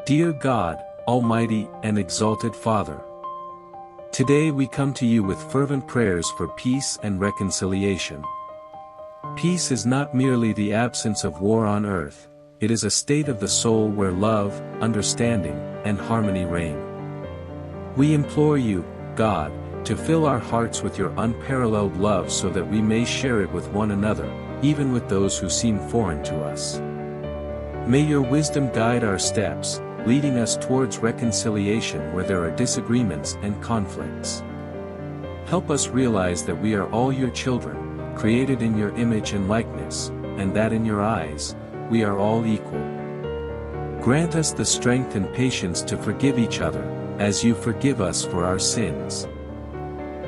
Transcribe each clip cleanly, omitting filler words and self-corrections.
Dear God, Almighty and exalted Father, today we come to you with fervent prayers for peace and reconciliation. Peace is not merely the absence of war on earth, it is a state of the soul where love, understanding, and harmony reign. We implore you, God, to fill our hearts with your unparalleled love so that we may share it with one another, even with those who seem foreign to us. May your wisdom guide our steps, leading us towards reconciliation where there are disagreements and conflicts. Help us realize that we are all your children, created in your image and likeness, and that in your eyes, we are all equal. Grant us the strength and patience to forgive each other, as you forgive us for our sins.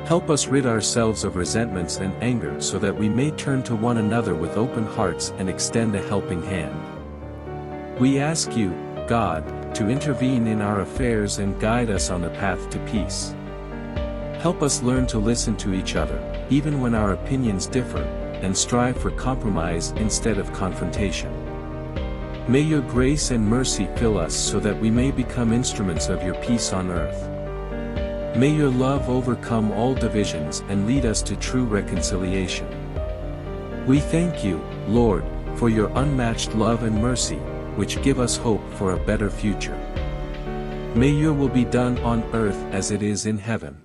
Help us rid ourselves of resentments and anger so that we may turn to one another with open hearts and extend a helping hand. We ask you, God, to intervene in our affairs and guide us on the path to peace. Help us learn to listen to each other, even when our opinions differ, and strive for compromise instead of confrontation. May your grace and mercy fill us so that we may become instruments of your peace on earth. May your love overcome all divisions and lead us to true reconciliation. We thank you, Lord, for your unmatched love and mercy, which give us hope for a better future. May your will be done on earth as it is in heaven.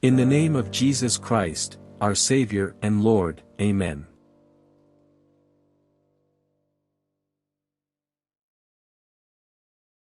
In the name of Jesus Christ, our Savior and Lord, Amen.